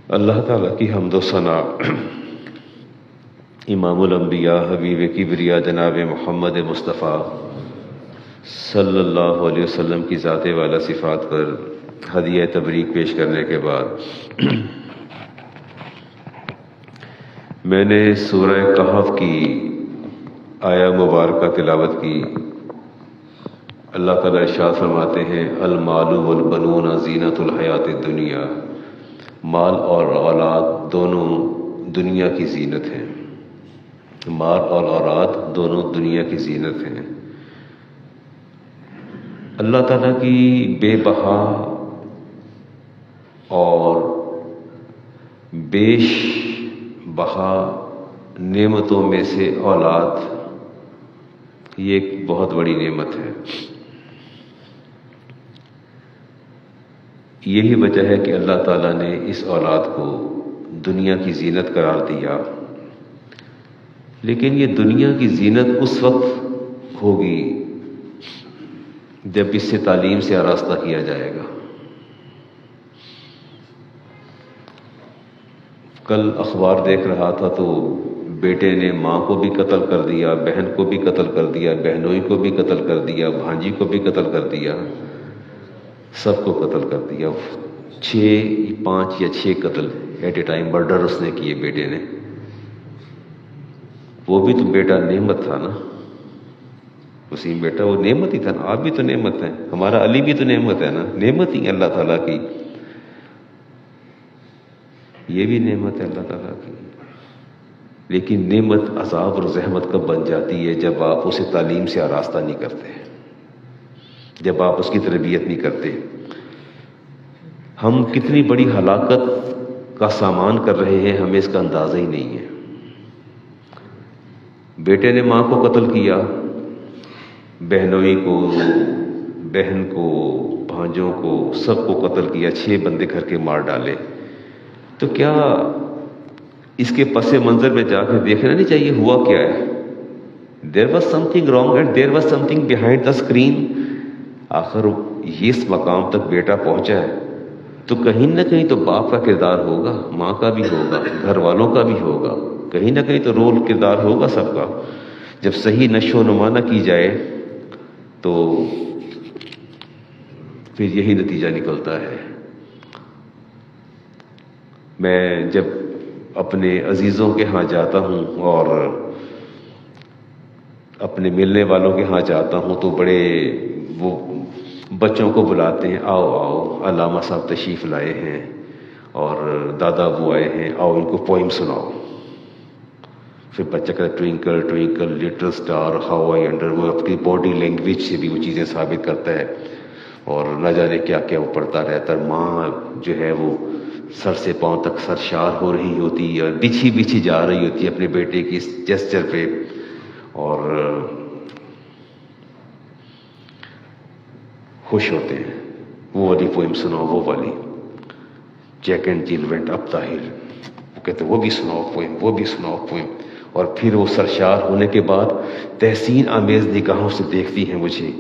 اللہ تعالیٰ کی حمد و ثنا امام الانبیاء حبیب کبریا جناب محمد مصطفیٰ صلی اللہ علیہ وسلم کی ذات والا صفات پر ہدیہ تبریک پیش کرنے کے بعد میں نے سورہ کہف کی آیا مبارکہ تلاوت کی۔ اللہ تعالیٰ ارشاد فرماتے ہیں المال والبنون زینت الحیات الدنیا، مال اور اولاد دونوں دنیا کی زینت ہیں۔ مال اور اولاد دونوں دنیا کی زینت ہیں۔ اللہ تعالیٰ کی بے بہا اور بیش بہا نعمتوں میں سے اولاد یہ ایک بہت بڑی نعمت ہے۔ یہی وجہ ہے کہ اللہ تعالیٰ نے اس اولاد کو دنیا کی زینت قرار دیا، لیکن یہ دنیا کی زینت اس وقت ہوگی جب اس سے تعلیم سے آراستہ کیا جائے گا۔ کل اخبار دیکھ رہا تھا تو بیٹے نے ماں کو بھی قتل کر دیا، بہن کو بھی قتل کر دیا، بہنوئی کو بھی قتل کر دیا، بھانجی کو بھی قتل کر دیا، سب کو قتل کر دیا۔ 5 یا 6 قتل ایٹ اے ٹائم مرڈر اس نے کیے بیٹے نے۔ وہ بھی تو بیٹا نعمت تھا نا، وسیم بیٹا وہ نعمت ہی تھا نا۔ آپ بھی تو نعمت ہیں، ہمارا علی بھی تو نعمت ہے نا، نعمت ہی اللہ تعالیٰ کی، یہ بھی نعمت ہے اللہ تعالیٰ کی۔ لیکن نعمت عذاب اور زحمت کب بن جاتی ہے؟ جب آپ اسے تعلیم سے آراستہ نہیں کرتے، جب آپ اس کی تربیت نہیں کرتے۔ ہم کتنی بڑی ہلاکت کا سامان کر رہے ہیں، ہمیں اس کا اندازہ ہی نہیں ہے۔ بیٹے نے ماں کو قتل کیا، بہنوئی کو، بہن کو، بھانجوں کو، سب کو قتل کیا، 6 بندے گھر کے مار ڈالے۔ تو کیا اس کے پس منظر میں جا کے دیکھنا نہیں چاہیے ہوا کیا ہے؟ There was some thing wrong and there was some thing behind the screen. آخر یہ اس مقام تک بیٹا پہنچا ہے تو کہیں نہ کہیں تو باپ کا کردار ہوگا، ماں کا بھی ہوگا، گھر والوں کا بھی ہوگا، کہیں نہ کہیں تو رول کردار ہوگا سب کا۔ جب صحیح نشو و نما نہ کی جائے تو پھر یہی نتیجہ نکلتا ہے۔ میں جب اپنے عزیزوں کے ہاں جاتا ہوں اور اپنے ملنے والوں کے ہاں جاتا ہوں تو بڑے وہ بچوں کو بلاتے ہیں، آؤ آؤ علامہ صاحب تشریف لائے ہیں اور دادا ابو آئے ہیں، آؤ ان کو پوئم سناؤ۔ پھر بچہ کہتا twinkle twinkle little star how I under, وہ اپنی باڈی لینگویج سے بھی وہ چیزیں ثابت کرتا ہے اور نہ جانے کیا کیا وہ پڑھتا رہتا ہے۔ ماں جو ہے وہ سر سے پاؤں تک سرشار ہو رہی ہوتی ہے اور بچھی بچھی جا رہی ہوتی ہے اپنے بیٹے کی اس جسچر پہ، اور خوش ہوتے ہیں۔ وہ والی پوئم سناؤ، وہ والی جیک اینڈ جل وینٹ اپ دا ہل، وہ کہتے وہ بھی سناؤ پوئم، وہ بھی سناؤ پوئم۔ اور پھر وہ سرشار ہونے کے بعد تحسین آمیز نگاہوں سے دیکھتی ہیں مجھے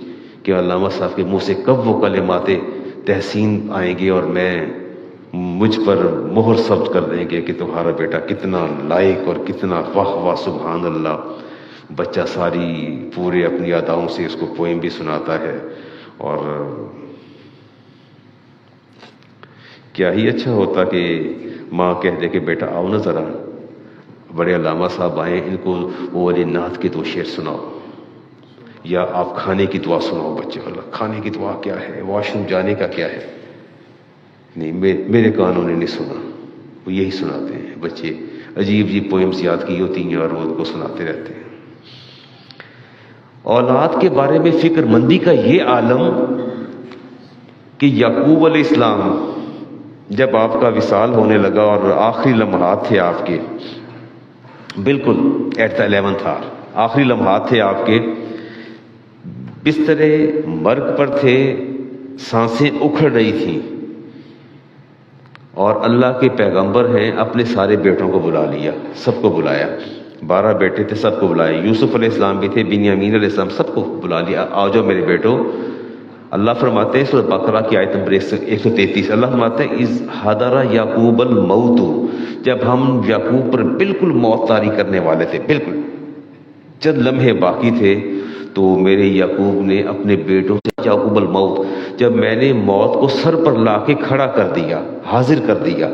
کہ علامہ صاحب کے منہ سے کب وہ کلمات تحسین آئیں گے اور مجھ پر مہر ثبت کر دیں گے کہ تمہارا بیٹا کتنا لائق اور کتنا واہ واہ سبحان اللہ۔ بچہ ساری پورے اپنی اداؤں سے اس کو پوئم بھی سناتا ہے، اور کیا ہی اچھا ہوتا کہ ماں کہہ دے کہ بیٹا آؤ نا ذرا، بڑے علامہ صاحب آئے، ان کو وہ والی نعت کے 2 شعر سناؤ، یا آپ کھانے کی دعا سناؤ بچے کو۔ کھانے کی دعا کیا ہے؟ واش روم جانے کا کیا ہے؟ نہیں، میرے کانوں نے نہیں سنا، وہ یہی سناتے ہیں بچے، عجیب عجیب پوئمز یاد کی ہوتی ہیں اور وہ ان کو سناتے رہتے ہیں۔ اولاد کے بارے میں فکر مندی کا یہ عالم کہ یعقوب علیہ السلام جب آپ کا وصال ہونے لگا اور آخری لمحات تھے آپ کے، بالکل ایٹ دا 11th hour، آخری لمحات تھے آپ کے، بستر مرگ پر تھے، سانسیں اکھڑ رہی تھیں، اور اللہ کے پیغمبر ہیں، اپنے سارے بیٹوں کو بلا لیا، سب کو بلایا، 12 بیٹے تھے، سب کو بلایا، یوسف علیہ السلام بھی تھے، بنیامین علیہ السلام، سب کو بلا لیا، آ جاؤ میرے بیٹو، اللہ فرماتے ہیں سورہ بقرہ کی آیت نمبر 133، اللہ فرماتے ہیں اذ حضر یعقوب الموت، جب ہم یعقوب پر بالکل موت طاری کرنے والے تھے، بالکل چند لمحے باقی تھے، تو میرے یعقوب نے اپنے بیٹوں سے یعقوب الموت، جب میں نے موت کو سر پر لا کے کھڑا کر دیا، حاضر کر دیا،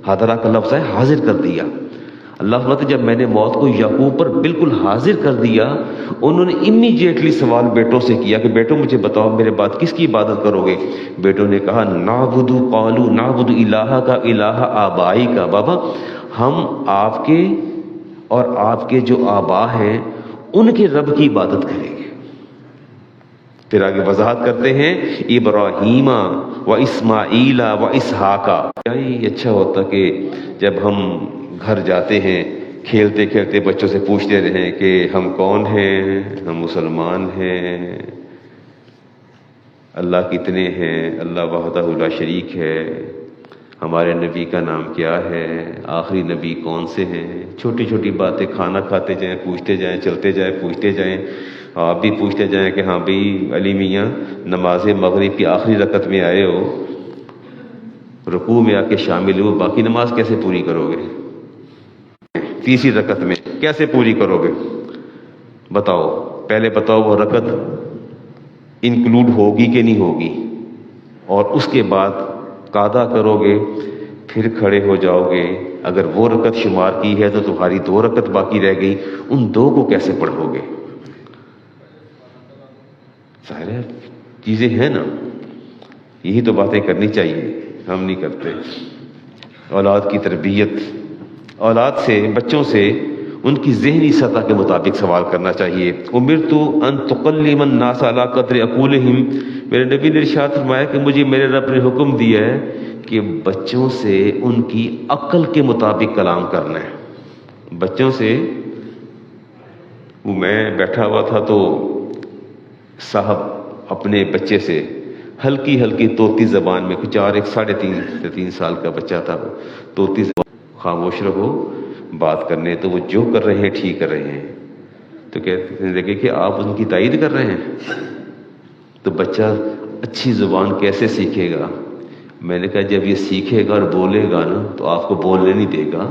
حاضرہ کا لفظ ہے حاضر کر دیا، اللہ فرماتے جب میں نے موت کو یعقوب پر بالکل حاضر کر دیا، انہوں نے امیڈیٹلی سوال بیٹوں سے کیا کہ بیٹوں مجھے بتاؤ میرے بعد کس کی عبادت کرو گے؟ بیٹوں نے کہا نعبد، قالوا نعبد الہ کا الہ آبائی کا، بابا ہم آپ کے اور آپ کے جو آبا ہیں ان کے رب کی عبادت کریں گے۔ پھر آگے وضاحت کرتے ہیں ابراہیم و اسماعیل و اسحاق، کیا یہ اچھا ہوتا کہ جب ہم گھر جاتے ہیں کھیلتے کھیلتے بچوں سے پوچھتے رہیں کہ ہم کون ہیں، ہم مسلمان ہیں، اللہ کتنے ہیں، اللہ وحدہ لا شریک ہے، ہمارے نبی کا نام کیا ہے، آخری نبی کون سے ہیں، چھوٹی چھوٹی باتیں کھانا کھاتے جائیں پوچھتے جائیں، چلتے جائیں پوچھتے جائیں، آپ بھی پوچھتے جائیں کہ ہاں بھئی علی میاں نماز مغرب کی آخری رکعت میں آئے ہو، رکوع میں آ کے شامل ہو، باقی نماز کیسے پوری کرو گے؟ تیسری رکعت میں کیسے پوری کرو گے؟ بتاؤ، پہلے بتاؤ وہ رکعت انکلوڈ ہوگی کہ نہیں ہوگی، اور اس کے بعد قاعدہ کرو گے، پھر کھڑے ہو جاؤ گے، اگر وہ رکعت شمار کی ہے تو تمہاری 2 رکعت باقی رہ گئی، ان 2 کو کیسے پڑھو گے؟ ظاہر ہے چیزیں ہیں نا، یہی تو باتیں کرنی چاہیے، ہم نہیں کرتے۔ اولاد کی تربیت، اولاد سے، بچوں سے ان کی ذہنی سطح کے مطابق سوال کرنا چاہیے۔ امرت ان تکلم الناس علی قدر عقولہم، میرے نبی نے ارشاد فرمایا کہ مجھے میرے رب نے حکم دیا ہے کہ بچوں سے ان کی عقل کے مطابق کلام کرنا ہے۔ بچوں سے، وہ میں بیٹھا ہوا تھا تو صاحب اپنے بچے سے ہلکی ہلکی طوطی زبان میں، کچھ 3.5 سال کا بچہ تھا، طوطی زبان، خاموش رہو بات کرنے، تو وہ جو کر رہے ہیں ٹھیک کر رہے ہیں، تو کہتے لگے کہ آپ ان کی تائید کر رہے ہیں، تو بچہ اچھی زبان کیسے سیکھے گا؟ میں نے کہا جب یہ سیکھے گا اور بولے گا نا تو آپ کو بولنے نہیں دے گا،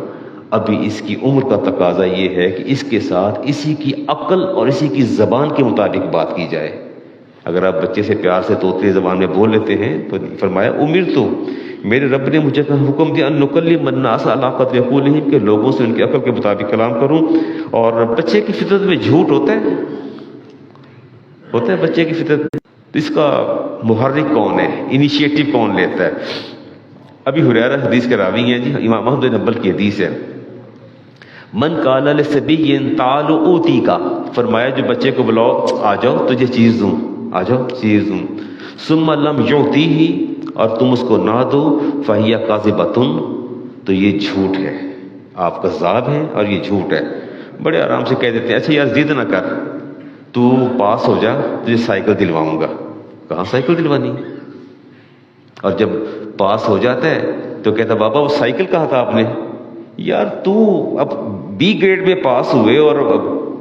ابھی اس کی عمر کا تقاضا یہ ہے کہ اس کے ساتھ اسی کی عقل اور اسی کی زبان کے مطابق بات کی جائے۔ اگر آپ بچے سے پیار سے طوطی زبان میں بول لیتے ہیں تو فرمایا امرت، میرے رب نے مجھے حکم دیا ان نکلم الناس علی قدر عقولہم، کہ لوگوں سے ان کی عقل کے مطابق کلام کروں۔ اور بچے کی فطرت میں جھوٹ ہوتا ہے بچے کی فطرت میں، تو اس کا محرک کون ہے، انیشیٹو کون لیتا ہے؟ ابھی ہریرہ حدیث کے راوی ہیں جی، امام احمد بن حنبل کی حدیث ہے، من قال لصبی تعال اوتیک، فرمایا جو بچے کو بلاؤ آ جاؤ تجھے چیز دوں، آ جاؤ چیز دوں، ثم لم یعطیہ، اور تم اس کو نہ دو، فہی کاذبۃ، تو یہ جھوٹ ہے، آپ کذاب ہیں اور یہ جھوٹ ہے۔ بڑے آرام سے کہہ دیتے ہیں اچھا یار ضد نہ کر، تو پاس ہو جا تجھے سائیکل دلواؤں گا۔ کہاں سائیکل دلوانی ہے؟ اور جب پاس ہو جاتا ہے تو کہتا بابا وہ سائیکل کہا تھا آپ نے، یار تو اب بی گریڈ میں پاس ہوئے اور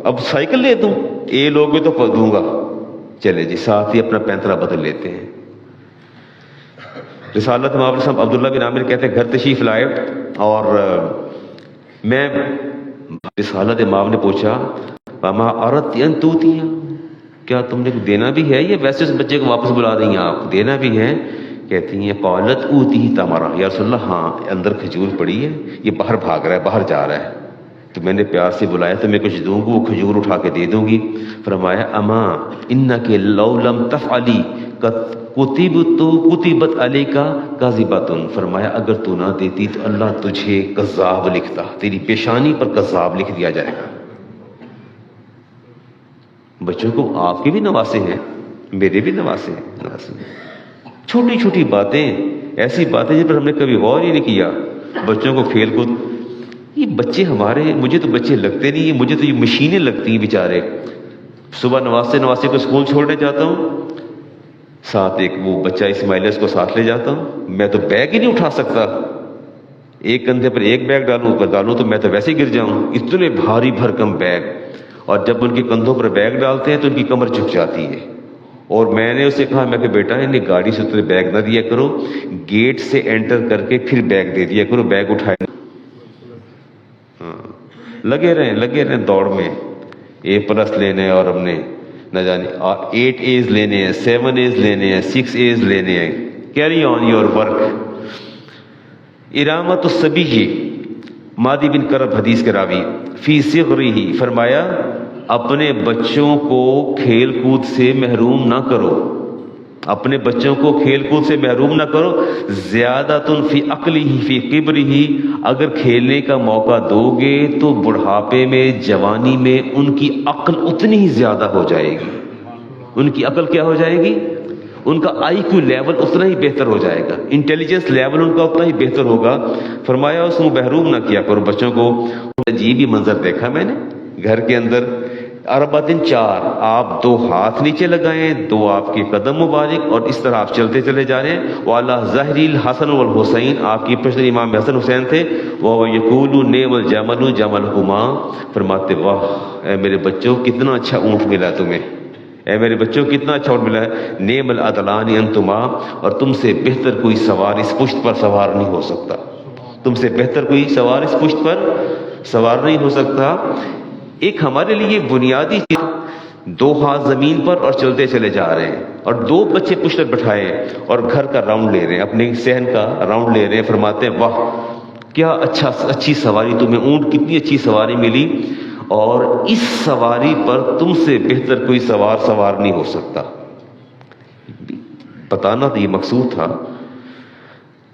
اب سائیکل لے دوں، اے لوگ تو دوں گا، چلے جی ساتھ ہی اپنا پینترا بدل لیتے ہیں۔ رسالت مآب صاحب عبداللہ بن عامر کہتے ہیں گھر تشریف لائے، اور میں رسالت مآب نے پوچھا وما اردت ان توتیہ، کیا تم نے دینا بھی ہے یا ویسے اس بچے کو واپس بلا رہی ہیں آپ، دینا بھی ہے؟ کہتی ہیں قالت اوتی تمرا، یا رسول اللہ ہاں اندر کھجور پڑی ہے، یہ باہر بھاگ رہا ہے، باہر جا رہا ہے، تو میں نے پیار سے بلایا تو میں کچھ دوں گی، وہ کھجور اٹھا کے دے دوں گی۔ فرمایا اما انک لو لم تفعلی کتبت علیک کاذبۃ، فرمایا اگر تو نہ دیتی تو اللہ تجھے کذاب لکھتا، تیری پیشانی پر کذاب لکھ دیا جائے گا۔ بچوں کو آپ کے بھی نواسے ہیں، میرے بھی نواسے ہیں، چھوٹی چھوٹی باتیں، ایسی باتیں جن پر ہم نے کبھی غور ہی نہیں کیا۔ بچوں کو کھیل کود، یہ بچے ہمارے، مجھے تو بچے لگتے نہیں ہیں، مجھے تو یہ مشینیں لگتی ہیں بیچارے۔ صبح نواسے کو اسکول چھوڑنے جاتا ہوں، ساتھ ایک وہ بچہ اسماعیلس کو ساتھ لے جاتا ہوں، میں تو بیگ ہی نہیں اٹھا سکتا، ایک کندھے پر ایک بیگ ڈالوں تو میں تو ویسے ہی گر جاؤں، اتنے بھاری بھرکم بیگ، اور جب ان کے کندھوں پر بیگ ڈالتے ہیں تو ان کی کمر جھک جاتی ہے، اور میں نے اسے کہا، میں کہ بیٹا انہیں گاڑی سے اترے بیگ نہ دیا کرو، گیٹ سے انٹر کر کے پھر بیگ دے دیا کرو، بیگ اٹھائے. ہاں لگے رہیں دوڑ میں، A+ لینے ہیں، اور ہم نے نہ جانے 8 A's لینے ہیں، 7 A's لینے ہیں، 6 A's لینے ہیں. Carry on your work. ارامت الصبی، مادی بن کرب حدیث کے راوی، فی صغرہ، فرمایا اپنے بچوں کو کھیل کود سے محروم نہ کرو، اپنے بچوں کو کھیل کود سے محروم نہ کرو. زیادۃ فی عقلہ فی کبرہ، اگر کھیلنے کا موقع دو گے تو بڑھاپے میں، جوانی میں ان کی عقل اتنی ہی زیادہ ہو جائے گی. ان کی عقل کیا ہو جائے گی؟ ان کا IQ لیول اتنا ہی بہتر ہو جائے گا، انٹیلیجنس لیول ان کا اتنا ہی بہتر ہوگا. فرمایا اس کو محروم نہ کیا کرو بچوں کو. عجیب ہی منظر دیکھا میں نے گھر کے اندر. اربعۃ 4، آپ 2 ہاتھ نیچے لگائیں، 2 آپ کے قدم مبارک، اور اس طرح آپ چلتے چلے جا رہے ہیں. وعلی ظہر الحسن والحسین، آپ کی پشت امام حسن حسین تھے. وہ یقول نعم الجمل جملہما، فرماتے واہ اے میرے بچوں کتنا اچھا اونٹ ملا تمہیں، اے میرے بچوں کتنا اچھا اونٹ ملا ہے. نعم العدلان انتما، اور تم سے بہتر کوئی سوار اس پشت پر سوار نہیں ہو سکتا، تم سے بہتر کوئی سوار اس پشت پر سوار نہیں ہو سکتا. ایک ہمارے لیے بنیادی چیز، 2 ہاتھ زمین پر اور چلتے چلے جا رہے ہیں، اور 2 بچے پشت پر بٹھائے اور گھر کا راؤنڈ لے رہے ہیں، اپنے صحن کا راؤنڈ لے رہے ہیں. فرماتے ہیں واہ کیا اچھی سواری تمہیں، اونٹ کتنی اچھی سواری ملی، اور اس سواری پر تم سے بہتر کوئی سوار نہیں ہو سکتا. بتانا تو یہ مقصود تھا.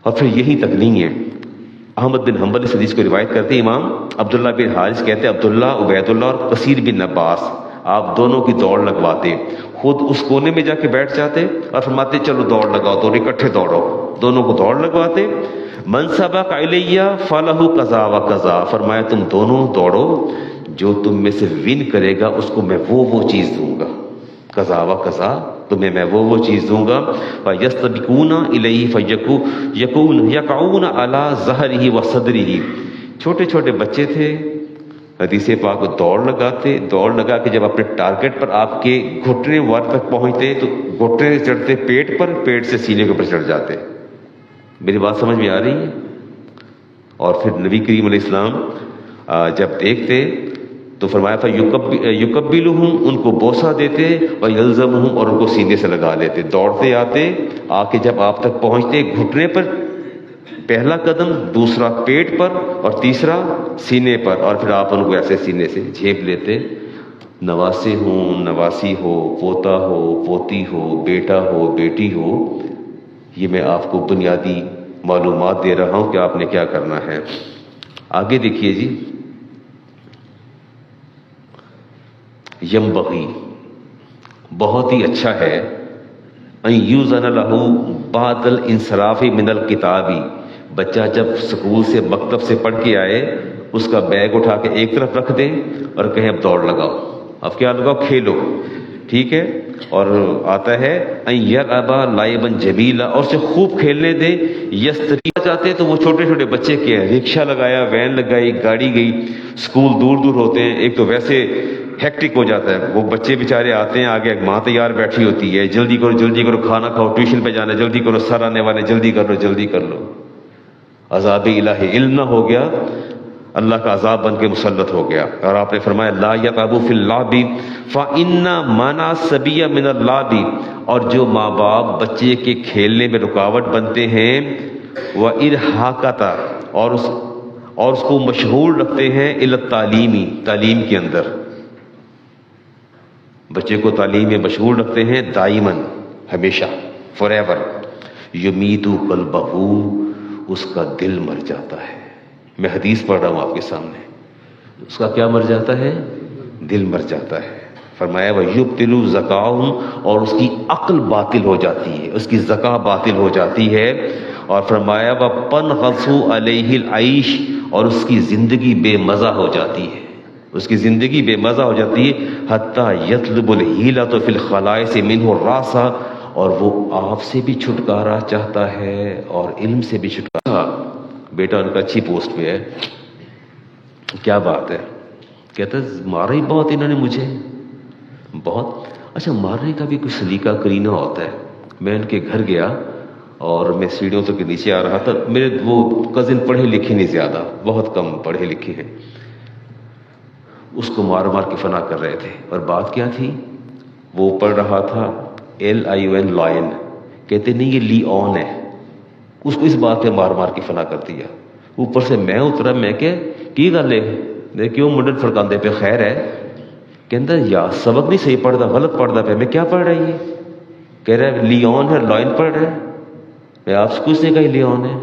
اور پھر یہی تک نہیں ہے. احمد بن حنبل اس حدیث کو روایت کرتے ہیں. امام عبداللہ بن حارث کہتے ہیں عبداللہ عبید اللہ اور کثیر بن عباس آپ دونوں کی دوڑ لگواتے، خود اس کونے میں جا کے بیٹھ جاتے اور فرماتے چلو دوڑ لگاؤ، دونوں اکٹھے دوڑو، دونوں کو دوڑ لگواتے. من سبق الیہ فلہ قضا و قضا، فرمایا تم دونوں دوڑو، جو تم میں سے ون کرے گا اس کو میں وہ چیز دوں گا. قضا و قضا، تمہیں میں وہ چیز دوں گا. فَيَسْتَبِقُونَ إِلَيْهِ يَقْعُونَ عَلَى ظَهْرِهِ وَصَدْرِهِ. چھوٹے چھوٹے بچے تھے، حدیث پاک دوڑ لگاتے، دوڑ لگا کے جب اپنے ٹارگٹ پر آپ کے گھٹنے وار تک پہنچتے تو گھٹنے سے چڑھتے پیٹ پر، پیٹ سے سینے کے اوپر چڑھ جاتے. میری بات سمجھ میں آ رہی ہے؟ اور پھر نبی کریم علیہ السلام جب دیکھتے تو فرمایا تھا یکبلہم، ان کو بوسہ دیتے، ویلزمہم، اور ان کو سینے سے لگا لیتے. دوڑتے آتے، آ کے جب آپ تک پہنچتے گھٹنے پر پہلا قدم، دوسرا پیٹ پر، اور تیسرا سینے پر، اور پھر آپ ان کو ایسے سینے سے جھیپ لیتے. نواسے ہوں، نواسی ہو، پوتا ہو، پوتی ہو، بیٹا ہو، بیٹی ہو، یہ میں آپ کو بنیادی معلومات دے رہا ہوں کہ آپ نے کیا کرنا ہے. آگے دیکھیے جی. ینبغی، بہت ہی اچھا ہے، ان یوزن لہ بعد الانصراف من الکتاب، بچہ جب سکول سے مکتب سے پڑھ کے آئے اس کا بیگ اٹھا کے ایک طرف رکھ دیں اور کہیں اب دوڑ لگاؤ، اب کیا لگاؤ، کھیلو، ٹھیک ہے. اور آتا ہے ان یلعب لعبا جمیلا، اور اسے خوب کھیلنے دیں. یستری چاہتے تو وہ چھوٹے چھوٹے بچے کے رکشہ لگایا، وین لگائی، گاڑی گئی. اسکول دور دور ہوتے ہیں، ایک تو ویسے ہیکٹک ہو جاتا ہے، وہ بچے بیچارے آتے ہیں، آگے ایک ماں تیار بیٹھی ہوتی ہے، جلدی کرو جلدی کرو، کھانا کھاؤ، ٹیوشن پہ جانا، جلدی کرو، سر آنے والے، جلدی کر لو جلدی کر لو. عذاب الہی، علم نہ ہو گیا، اللہ کا عذاب بن کے مسلط ہو گیا. اور آپ نے فرمایا لا یقعبوا فی اللعب فإن منع الصبی من اللعب، اور جو ماں باپ بچے کے کھیلنے میں رکاوٹ بنتے ہیں، وإرحاقۃ، اور اس کو مشغول رکھتے ہیں، الی التعلیم، تعلیم کے اندر، بچے کو تعلیم میں مشغول رکھتے ہیں دائماً، ہمیشہ، فار ایور. یمیت قلبہ، اس کا دل مر جاتا ہے. میں حدیث پڑھ رہا ہوں آپ کے سامنے، اس کا کیا مر جاتا ہے؟ دل مر جاتا ہے. فرمایا وَيُبْطِلُ زَكَاهُمْ، اور اس کی عقل باطل ہو جاتی ہے، اس کی زکاہ باطل ہو جاتی ہے. اور فرمایا وَپَنْغَصُ عَلَيْهِ الْعَيْشِ، اور اس کی زندگی بے مزہ ہو جاتی ہے، اس کی زندگی بے مزہ ہو جاتی ہے. حَتَّى يَطْلُبُ الْحِيلَةَ فِي الْخَلَائِصِ مِنْهُ الرَّاسَ، اور وہ آپ سے بھی چھٹکارا چاہتا ہے اور علم سے بھی چھٹکارا. بیٹا ان کا اچھی پوسٹ پہ ہے، کیا بات ہے، کہتا ہے مارا ہی بہت انہوں نے مجھے، بہت. اچھا مارنے کا بھی کوئی سلیقہ کرینہ ہوتا ہے. میں ان کے گھر گیا اور میں سیڑھیوں تک نیچے آ رہا تھا. میرے وہ کزن پڑھے لکھے نہیں زیادہ، بہت کم پڑھے لکھے ہیں. اس کو مار مار کے فنا کر رہے تھے. اور بات کیا تھی؟ وہ پڑھ رہا تھا LION لائن، کہتے نہیں یہ لیون ہے. اس کو اس بات پہ مار مار کے فنا کر دیا. اوپر سے میں اترا، میں کہ کی گل ہے کیوں منڈن فڑکاندے پہ، خیر ہے؟ کہتا یا سبق نہیں صحیح پڑھتا، غلط پڑھتا پہ. میں کیا پڑھ رہا ہے؟ کہہ رہا ہے لیون ہے، لائن پڑھ رہا ہے. میں آپ سے کچھ نہیں کہا لیون ہے.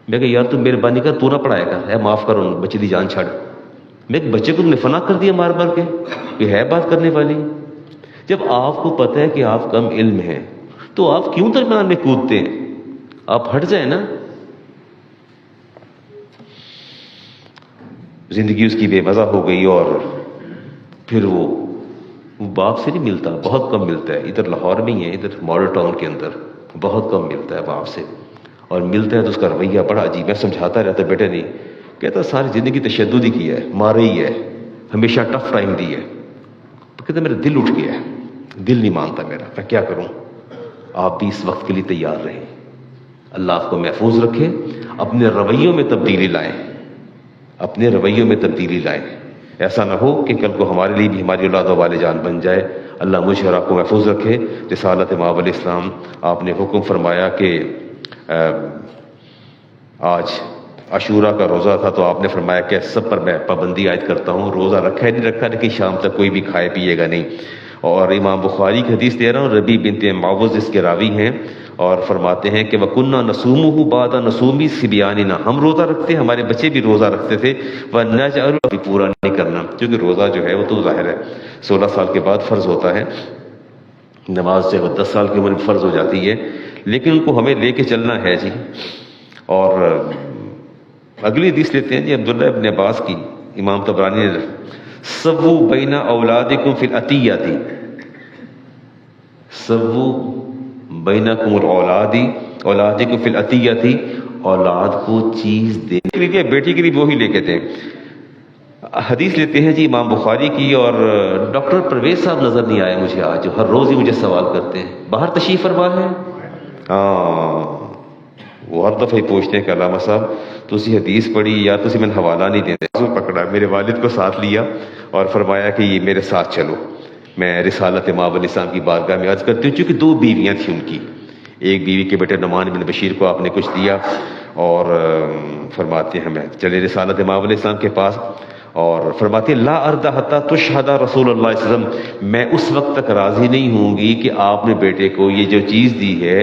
میں کہ یار تم مہربانی کر، تو نہ پڑھائے گا، اے معاف کرو بچے دی جان چھڑ. میں ایک بچے کو تم نے فنا کر دیا مار مار کے، یہ ہے بات کرنے والی؟ جب آپ کو پتہ ہے کہ آپ کم علم ہیں تو آپ کیوں درمیان میں کودتے ہیں؟ آپ ہٹ جائیں نا. زندگی اس کی بے مزہ ہو گئی اور پھر وہ باپ سے نہیں ملتا، بہت کم ملتا ہے. ادھر لاہور میں ہی ہے، ادھر ماڈل ٹاؤن کے اندر بہت کم ملتا ہے باپ سے. اور ملتا ہے تو اس کا رویہ بڑا عجیب. میں سمجھاتا رہتا بیٹے نہیں، کہتا ساری زندگی تشدد ہی کیا ہے، مارا ہی ہے، ہمیشہ ٹف ٹائم دی ہے. تو کہتا میرا دل اٹھ گیا ہے، دل نہیں مانتا میرا، میں کیا کروں؟ آپ بھی اس وقت کے لیے تیار رہیں. اللہ آپ کو محفوظ رکھے. اپنے رویوں میں تبدیلی لائیں، اپنے رویوں میں تبدیلی لائیں. ایسا نہ ہو کہ کل کو ہمارے لیے بھی ہماری اولاد و والد جان بن جائے. اللہ مجھے اور آپ کو محفوظ رکھے. رسالت مآب علیہ السلام آپ نے حکم فرمایا کہ آج عاشوراء کا روزہ تھا تو آپ نے فرمایا کہ سب پر میں پابندی عائد کرتا ہوں. روزہ رکھا ہے نہیں رکھا، لیکن شام تک کوئی بھی کھائے پیے گا نہیں. اور امام بخاری کی حدیث دے رہا ہوں، ربیع بنت معوذ اس کے راوی ہیں اور فرماتے ہیں کہ وَكُنَّا نَصُومُهُ بَعْدَ نُصُومِ صِبْيَانِنَا، ہم روزہ رکھتے، ہمارے بچے بھی روزہ رکھتے تھے. وَنَجْعَلُ ابھی پورا نہیں کرنا، کیونکہ روزہ جو ہے وہ تو ظاہر ہے 16 سال کے بعد فرض ہوتا ہے. نماز جو ہے 10 سال کی عمر میں فرض ہو جاتی ہے، لیکن ان کو ہمیں لے کے چلنا ہے جی. اور اگلی حدیث لیتے ہیں جی عبداللہ ابن عباس کی. امام طبرانی نے سووا بین اولادکم فی العطیۃ، سووا بینکم اولادکم فی العطیۃ، اولاد کو چیز دینے کے لیے بیٹی کے لیے وہی لے کے دیں. حدیث لیتے ہیں جی امام بخاری کی. اور ڈاکٹر پرویز صاحب نظر نہیں آئے مجھے آج، جو ہر روز ہی مجھے سوال کرتے ہیں. باہر تشریف فرما ہے؟ ہاں، وہ ہر دفعہ ہی پوچھتے ہیں کہ علامہ صاحب تسی حدیث پڑھی یا تسی میں حوالہ نہیں دیتے. پکڑا میرے والد کو ساتھ لیا اور فرمایا کہ یہ میرے ساتھ چلو. میں رسالت مآب علیہ السلام کی بارگاہ میں عرض کرتی ہوں، چونکہ 2 بیویاں تھیں ان کی. ایک بیوی کے بیٹے نعمان بن بشیر کو آپ نے کچھ دیا اور فرماتے ہیں ہمیں چلے رسالت مآب علیہ السلام کے پاس. اور فرماتے ہیں لا ارضى حتى تشهد رسول اللہ صلی اللہ علیہ وسلم، میں اس وقت تک راضی نہیں ہوں گی کہ آپ نے بیٹے کو یہ جو چیز دی ہے،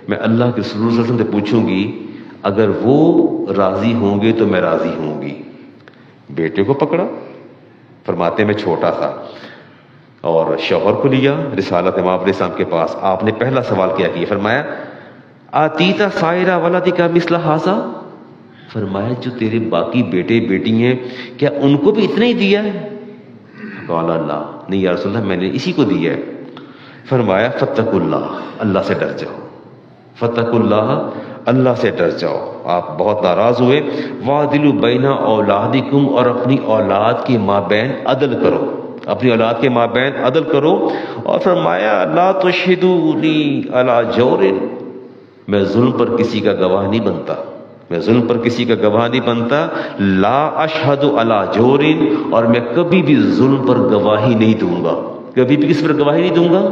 میں اللہ کے رسول صلی اللہ علیہ وسلم سے پوچھوں گی، اگر وہ راضی ہوں گے تو میں راضی ہوں گی. بیٹے کو پکڑا، فرماتے میں چھوٹا تھا، اور شوہر کو لیا رسالت مآب علیہ السلام کے پاس. آپ نے پہلا سوال کیا کیا؟ فرمایا آتیتا سائرہ ولدک مثل ھذا، فرمایا جو تیرے باقی بیٹے بیٹی ہیں کیا ان کو بھی اتنا ہی دیا ہے؟ قال اللہ، نہیں یا رسول اللہ میں نے اسی کو دیا ہے. فرمایا فتقوا اللہ، اللہ سے ڈر جاؤ. فتقوا اللہ، اللہ سے ڈر جاؤ. آپ بہت ناراض ہوئے. وَعْدِلُوا بَيْنَ أَوْلَادِكُمْ، اور اپنی اولاد کے مابین عدل کرو، اپنی اولاد کے مابین عدل کرو. اور فرمایا لا تشہدونی علی جور، میں ظلم پر کسی کا گواہ نہیں بنتا، میں ظلم پر کسی کا گواہ نہیں بنتا. لا اشہد علی جور، اور میں کبھی بھی ظلم پر گواہی نہیں دوں گا. کبھی بھی کس پر گواہی نہیں دوں گا؟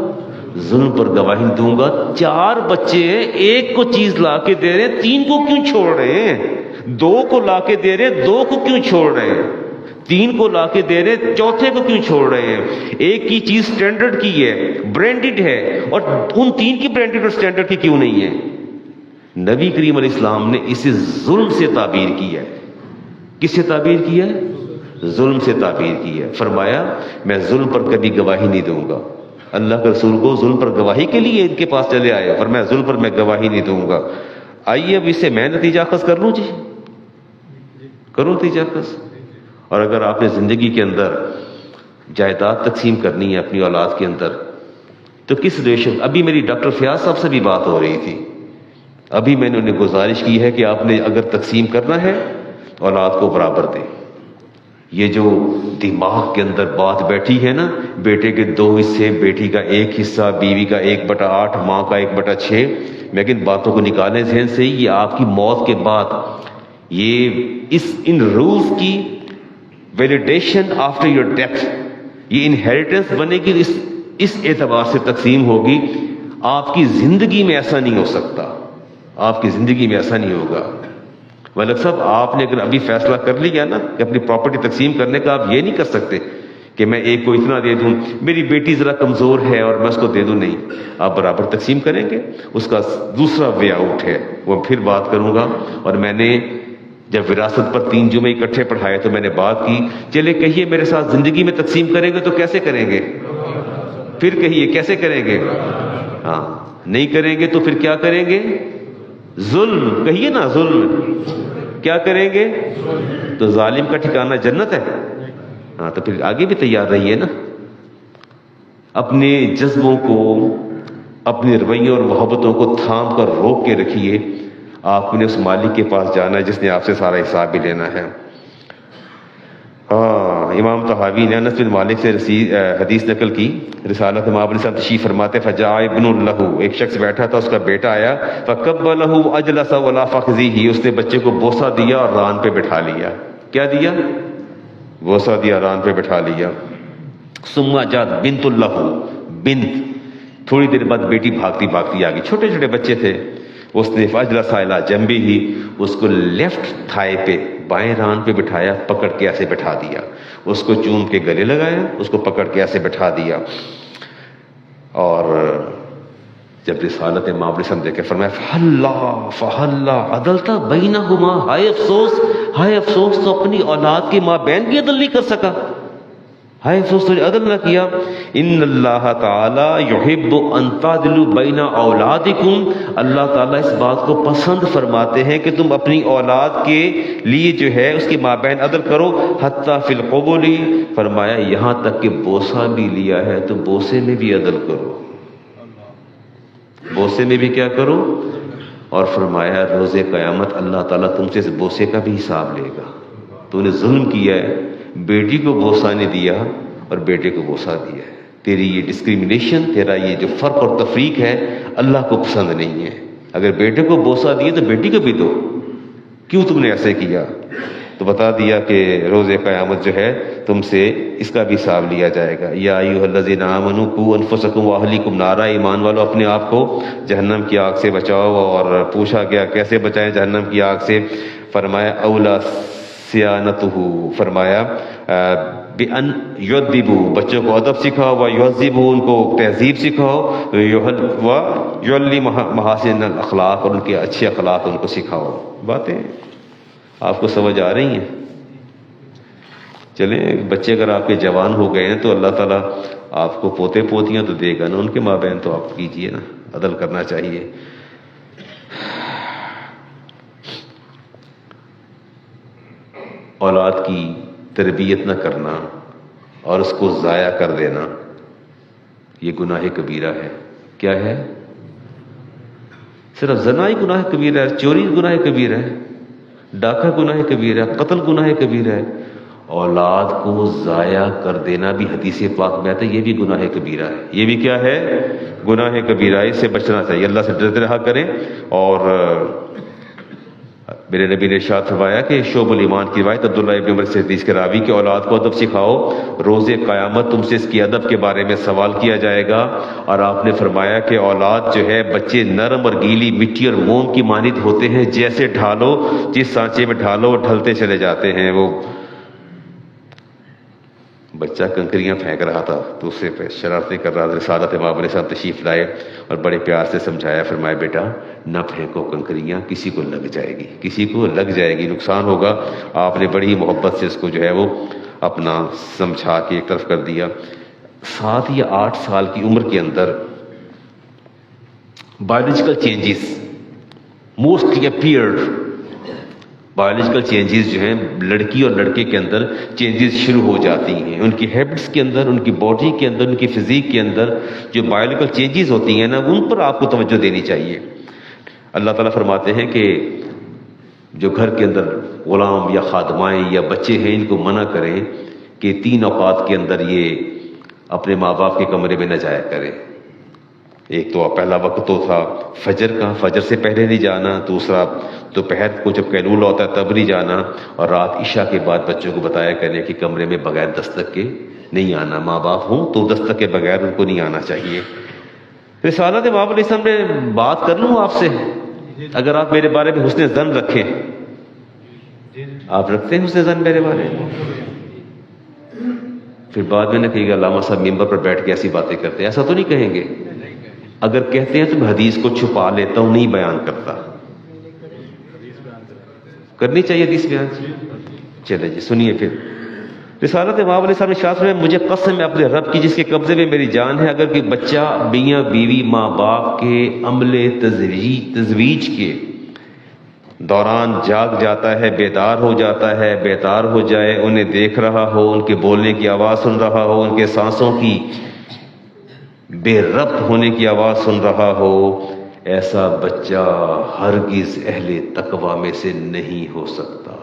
ظلم پر گواہی نہیں دوں گا. 4 بچے ہیں، ایک کو چیز لا کے دے رہے ہیں، 3 کو کیوں چھوڑ رہے ہیں؟ 2 کو لا کے دے رہے ہیں، 2 کو کیوں چھوڑ رہے ہیں؟ 3 کو لا کے دے رہے ہیں، 4تھے کو کیوں چھوڑ رہے ہیں؟ ایک کی چیز سٹینڈرڈ کی ہے، برانڈڈ ہے، اور ان 3 کی برانڈڈ اور سٹینڈرڈ کی کیوں نہیں ہے؟ نبی کریم علیہ السلام نے اسے ظلم سے تعبیر کی ہے. کس سے تعبیر کی ہے؟ ظلم سے تعبیر کی ہے. فرمایا میں ظلم پر کبھی گواہی نہیں دوں گا. اللہ کے رسول کو ظلم پر گواہی کے لیے ان کے پاس چلے آئے، اور میں ظلم پر میں گواہی نہیں دوں گا. آئیے اب اس سے میں نتیجہ اخذ کر لوں جی، کروں نتیجہ اخذ. اور اگر آپ نے زندگی کے اندر جائیداد تقسیم کرنی ہے اپنی اولاد کے اندر، تو کس ریشو؟ ابھی میری ڈاکٹر فیاض صاحب سے بھی بات ہو رہی تھی، ابھی میں نے انہیں گزارش کی ہے کہ آپ نے اگر تقسیم کرنا ہے اولاد کو برابر دیں. یہ جو دماغ کے اندر بات بیٹھی ہے نا، بیٹے کے 2 حصے، بیٹی کا 1 حصہ، بیوی کا 1/8، ماں کا 1/6، میں ان باتوں کو نکالیں ذہن سے. یہ آپ کی موت کے بعد یہ ان رولز کی ویلیڈیشن آفٹر یور ڈیتھ، یہ انہیریٹنس بنے گی، اس اعتبار سے تقسیم ہوگی. آپ کی زندگی میں ایسا نہیں ہو سکتا، آپ کی زندگی میں ایسا نہیں ہوگا. ملک صاحب آپ نے اگر ابھی فیصلہ کر لیا نا کہ اپنی پراپرٹی تقسیم کرنے کا، آپ یہ نہیں کر سکتے کہ میں ایک کو اتنا دے دوں، میری بیٹی ذرا کمزور ہے اور میں اس کو دے دوں. نہیں، آپ برابر تقسیم کریں گے. اس کا دوسرا وے آؤٹ ہے، وہ پھر بات کروں گا. اور میں نے جب وراثت پر 3 جمعے اکٹھے پڑھائے تو میں نے بات کی. چلے کہیے میرے ساتھ زندگی میں تقسیم کریں گے تو کیسے کریں گے؟ پھر کہیے کیسے کریں گے؟ ہاں، نہیں کریں گے تو پھر کیا کریں گے؟ ظلم. کہیے نا ظلم. کیا کریں گے؟ تو ظالم کا ٹھکانہ جنت ہے. ہاں، تو پھر آگے بھی تیار رہیے نا. اپنے جذبوں کو، اپنے رویوں اور محبتوں کو تھام کر روک کے رکھیے. آپ نے اس مالک کے پاس جانا ہے جس نے آپ سے سارا حساب بھی لینا ہے. امام طحاوی نے انس بن مالک سے حدیث نقل کی. رسالت امام صاحب تشریف فرماتے فجاء ابن لہ، ایک شخص بیٹھا تھا، اس کا بیٹا آیا، فقبلہ اجلس ولا فخذیہ، اس نے بچے کو بوسہ دیا اور ران پہ بٹھا لیا. کیا دیا؟ بوسہ دیا، ران پہ بٹھا لیا. ثم جاءت بنت لہ، بنت، تھوڑی دیر بعد بیٹی بھاگتی بھاگتی آ گئی. چھوٹے چھوٹے بچے تھے. اس نے فاجلس الی جنبہ، اس کو لیفٹ تھائی پہ، بائیں ران پہ بٹھایا، پکڑ کے ایسے بٹھا دیا. اس کو چوم کے گلے لگایا، اس کو پکڑ کے ایسے بٹھا دیا. اور جب رسالت امام نے سمجھے کہ فرمایا فحلا عدلتا بینہما، ہائے افسوس، ہائے افسوس تو اپنی اولاد کے ماں بہن کی عدل نہیں کر سکا، ہائے افسوس تو عدل نہ کیا. ان اللہ تعالی یحب ان تعدلوا بین اولادکم، اللہ تعالیٰ اس بات کو پسند فرماتے ہیں کہ تم اپنی اولاد کے لیے جو ہے اس کی ماں بہن عدل کرو. حتی فی القبول، فرمایا یہاں تک کہ بوسہ بھی لیا ہے تو بوسے میں بھی عدل کرو، بوسے میں بھی کیا کرو. اور فرمایا روز قیامت اللہ تعالیٰ تم سے اس بوسے کا بھی حساب لے گا. تو نے ظلم کیا ہے، بیٹی کو بوسہ نہیں دیا اور بیٹے کو بوسہ دیا ہے. تیری یہ ڈسکریمنیشن، تیرا یہ جو فرق اور تفریق ہے اللہ کو پسند نہیں ہے. اگر بیٹے کو بوسہ دیے تو بیٹی کو بھی دو. کیوں تم نے ایسے کیا؟ تو بتا دیا کہ روز قیامت جو ہے تم سے اس کا بھی حساب لیا جائے گا. یا ایھا الذین آمنوا قوا انفسکم واہلیکم نارا، ایمان والو اپنے آپ کو جہنم کی آگ سے بچاؤ. اور پوچھا گیا کیسے بچائیں جہنم کی آگ سے؟ فرمایا اولا سیانتہ، فرمایا بأن یؤدبوا، بچوں کو ادب سکھاؤ، ویہذبوا، ان کو تہذیب سکھاؤ، ویعلم محاسن الاخلاق، اور ان کے اچھے اخلاق ان کو سکھاؤ. باتیں آپ کو سمجھ آ رہی ہیں؟ چلیں، بچے اگر آپ کے جوان ہو گئے ہیں تو اللہ تعالیٰ آپ کو پوتے پوتیاں تو دے گا نا، ان کے ماں بہن تو آپ کیجئے نا، عدل کرنا چاہیے. اولاد کی تربیت نہ کرنا اور اس کو ضائع کر دینا یہ گناہ کبیرہ ہے. کیا ہے؟ صرف زنا ہی گناہ کبیرہ ہے، چوری گناہ کبیرہ ہے، ڈاکہ گناہ کبیرہ ہے، قتل گناہ کبیرہ ہے. اولاد کو ضائع کر دینا بھی حدیث پاک میں آتا ہے، یہ بھی گناہ کبیرہ ہے. یہ بھی کیا ہے؟ گناہ کبیرہ ہے. اس سے بچنا چاہیے، اللہ سے ڈرتے رہا کریں. اور میرے نبی نے ارشاد فرمایا کہ شعب الایمان کی روایت عبداللہ ابن عمر سے حدیث کے راوی کہ اولاد کو ادب سکھاؤ، روز قیامت تم سے اس کی ادب کے بارے میں سوال کیا جائے گا. اور آپ نے فرمایا کہ اولاد جو ہے، بچے نرم اور گیلی مٹی اور موم کی مانند ہوتے ہیں، جیسے ڈھالو، جس سانچے میں ڈھالو وہ ڈھلتے چلے جاتے ہیں. وہ بچہ کنکریاں پھینک رہا تھا تو اس سے شرارتیں کر رہا تھا. رسالت امام علیہ السلام تشریف لائے اور بڑے پیار سے سمجھایا، فرمایا بیٹا نہ پھینکو کنکریاں، کسی کو لگ جائے گی، کسی کو لگ جائے گی، نقصان ہوگا. آپ نے بڑی محبت سے اس کو جو ہے وہ اپنا سمجھا کے ایک طرف کر دیا. 7 یا 8 سال کی عمر کے اندر biological changes mostly appeared, biological changes جو ہیں لڑکی اور لڑکے کے اندر چینجز شروع ہو جاتی ہیں. ان کی ہیبٹس کے اندر، ان کی باڈی کے اندر، ان کی فزیک کے اندر جو بایولوجیکل چینجز ہوتی ہیں نا، ان پر آپ کو توجہ دینی چاہیے. اللہ تعالیٰ فرماتے ہیں کہ جو گھر کے اندر غلام یا خادمائیں یا بچے ہیں ان کو منع کریں کہ 3 اوقات کے اندر یہ اپنے ماں باپ کے کمرے میں نہ جایا کریں. ایک تو پہلا وقت تو تھا فجر کا، فجر سے پہلے نہیں جانا. دوسرا دوپہر کو جب قیلولہ ہوتا ہے تب نہیں جانا. اور رات عشاء کے بعد بچوں کو بتایا کریں کہ کمرے میں بغیر دستک کے نہیں آنا. ماں باپ ہوں تو دستک کے بغیر ان کو نہیں آنا چاہیے. رسالت باب علیہ السلام میں بات کر لوں آپ سے، اگر آپ میرے بارے میں حسن ظن رکھیں. آپ رکھتے ہیں حسن ظن میرے بارے میں؟ پھر بعد میں نہ کہیے گا علامہ صاحب ممبر پر بیٹھ کے ایسی باتیں کرتے ہیں. ایسا تو نہیں کہیں گے. اگر کہتے ہیں تو میں حدیث کو چھپا لیتا ہوں، نہیں بیان کرتا. کرنی چاہیے حدیث بیان. چلے جی سنیے پھر. رسالت امام علیہ السلام ارشاد فرمایا مجھے قسم ہے اپنے رب کی جس کے قبضے میں میری جان ہے، اگر کوئی بچہ میاں بیوی ماں باپ کے عمل تزویج کے دوران جاگ جاتا ہے، بیدار ہو جاتا ہے، بیدار ہو جائے، انہیں دیکھ رہا ہو، ان کے بولنے کی آواز سن رہا ہو، ان کے سانسوں کی بے ربط ہونے کی آواز سن رہا ہو، ایسا بچہ ہرگز اہل تقوی میں سے نہیں ہو سکتا.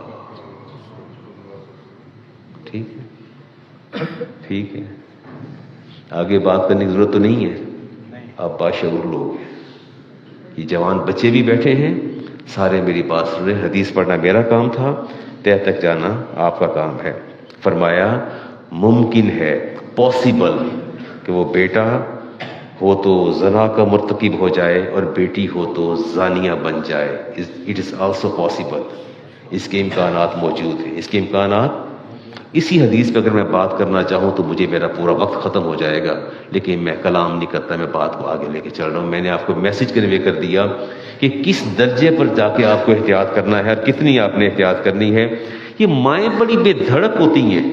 ٹھیک ہے، ٹھیک ہے. آگے بات کرنے کی ضرورت تو نہیں ہے. آپ باشعور لوگ ہیں. یہ جوان بچے بھی بیٹھے ہیں، سارے میری بات سن رہے ہیں. حدیث پڑھنا میرا کام تھا، تہ تک جانا آپ کا کام ہے. فرمایا ممکن ہے، پاسبل، کہ وہ بیٹا ہو تو زنا کا مرتکب ہو جائے اور بیٹی ہو تو زانیہ بن جائے. It is also possible. اس کے امکانات موجود ہیں. اس کے امکانات، اسی حدیث پہ اگر میں بات کرنا چاہوں تو مجھے میرا پورا وقت ختم ہو جائے گا، لیکن میں کلام نہیں کرتا، میں بات کو آگے لے کے چل رہا ہوں. میں نے آپ کو میسج کنوے کر دیا کہ کس درجے پر جا کے آپ کو احتیاط کرنا ہے اور کتنی آپ نے احتیاط کرنی ہے. یہ مائیں بڑی بے دھڑک ہوتی ہیں،